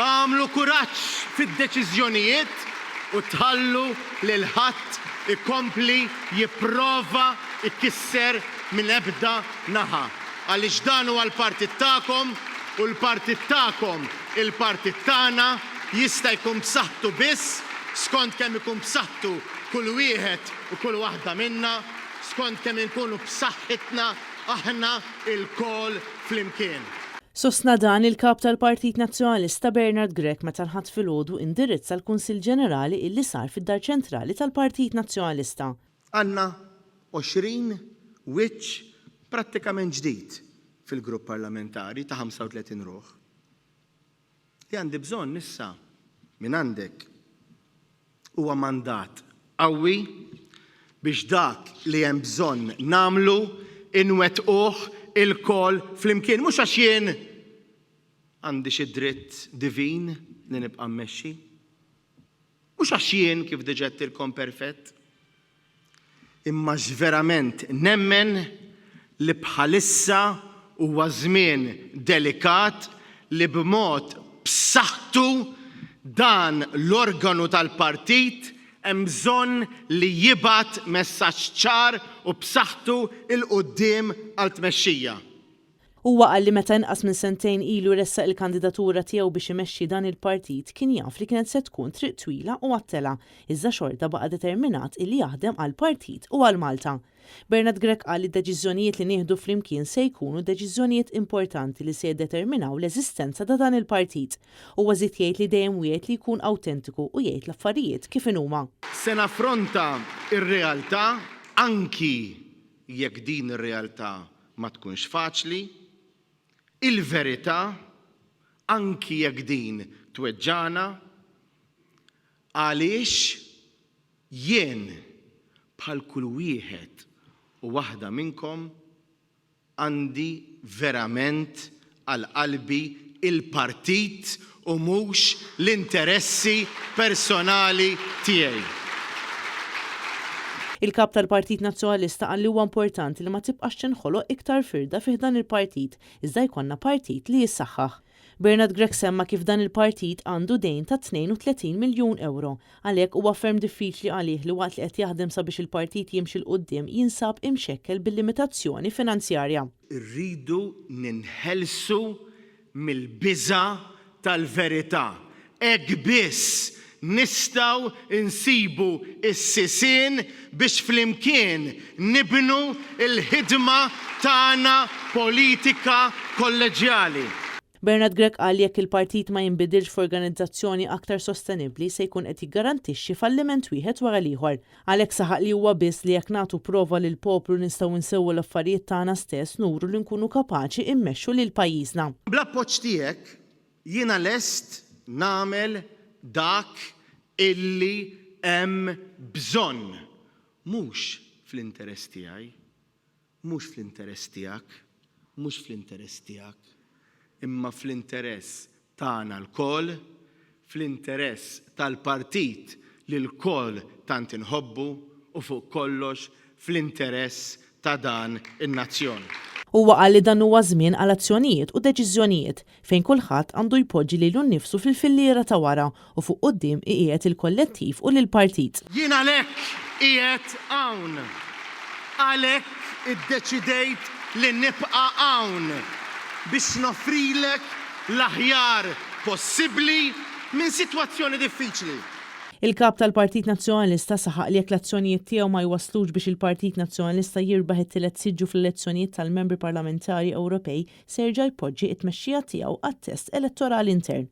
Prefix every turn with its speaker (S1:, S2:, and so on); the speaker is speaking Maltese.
S1: għamlu kuraġġ fid-deċiżjonijiet u tħallu lil ħadd ikompli jipprova ikkisser minn ebda naħa. Għaliex dan huwa l-partit tagħkom u l-partit tagħkom il-partit tagħna jista' jkun b'saħħtu biss skont kemm ikun b'saħħtu kull wieħed u kull waħda minna, skont kemm inkunu b'saħħitna aħna il-kol flimkien.
S2: Sostna dan il-kap tal-Partit Nazzjonalista Bernard Grech meta nħadd filgħodu indirizza l-Kunsill Ġenerali illi sar fid-Dar Ċentrali tal-Partit Nazzjonalista.
S1: Għandna 20 wiċċ prattikament ġdid fil-grupp parlamentari ta' 35 ruħ. Li għandi bżonn issa minn għandek huwa mandat qawwi biex dak li hemm bżonn nagħmlu inwettquh il-kol flimkien. Mhux għax jien għandi xi dritt divin li nibqa' mmexxi. Mhux għax jien kif diġettilkom perfett. Imma verament nemmen li bħalissa huwa żmien delikat li b'mod b'saħħtu dan l-organu tal-partit hemm bżonn li jibgħat messaġġ ċar u b'saħħtu il-qudiem għall-tmexxija.
S2: Huwa qal li meta inqas minn sentejn ilu ressaq il-kandidatura tiegħu biex imexxi dan il-partit kien jaf li kienet se tkun triq twila u għattela, iżda xorta baqa' determinat illi jaħdem għall-partit u għal Malta. Bernard Grech qal li d-deċiżjonijiet li nieħdu flimkien se jkunu deċiżjonijiet importanti li se jiddeterminaw l-eżistenza ta' dan il-partit. Huwa żied jgħid li dejjem wieħed li jkun awtentiku u jgħid l-affarijiet kif inhuma.
S1: Se naffronta ir-realtà anki jekk din ir-realtà ma tkunx faċli, il-verità anki jekk din tweġġana għaliex jien bħal kull wieħed u waħda minnkom għandi verament għal qalbi il-partit u mhux l-interessi personali tiegħi.
S2: Il-kap tal-Partit Nazzjonalista qal li huwa importanti li ma tibqax tinħoloq iktar firda fih dan il-partit, iżda jkollna partit li jissaħħaħ. Bernard Grech semma kif dan il-partit għandu dejn ta' 32 miljun euro, għalhekk huwa ferm diffiċli għalih li waqt li qed jaħdem sabiex il-partit jimxi l qudiem jinsab imxekkel bil-limitazzjoni finanzjarja.
S1: Irridu ninħelsu mill-biża' tal-verità. Hekk biss nistgħu insibu s-sisien biex flimkien nibnu il-ħidma tagħna politika kolleġjali.
S2: Bernard Grech qal jekk il-partit ma jinbidilx f'organizzazzjoni aktar sostenibbli se jkun qed jiggarantixxi falliment wieħed wara l-ieħor. Għalhekk saħaq li huwa biss li jekk nagħtu prova lil poplu nistgħu nsewwu l-affarijiet tagħna stess nuru li nkunu kapaċi immexxu lil pajjiżna.
S1: Bl-appoġġ tiegħek jiena lest nagħmel dak illi hemm bżonn. Mhux fl-interess tiegħi, mhux fl-interess tiegħek, mhux fl-interess tiegħek, imma fl-interess tagħna l-kol, fl-interess tal-partit li l-kol tant inħobbu u fuq kollox fl-interess ta' dan in-nazzjon.
S2: Huwa qal li dan huwa żmien għal azzjonijiet u deċiżjonijiet fejn kulħadd għandu jpoġġi lilu nnifsu fil-filliera ta' wara u fuq quddiem iqiegħed il-kollettiv u lill-partit.
S1: Jien għalhekk qiegħed hawn. Għalhekk iddeċidejt li nibqa' hawn biex nofrilek l-aħjar possibbli minn sitwazzjoni diffiċli.
S2: Il-kap tal-Partit Nazzjonalista saħaq li jekk l-azzjonijiet tiegħu ma jwaslux biex il-Partit Nazzjonalista jirbaħ it-tielet siġġu fl-elezzjonijiet tal-Membri Parlamentari Ewropej se jerġa' jpoġġi t-tmexxija tiegħu għat-test elettorali intern.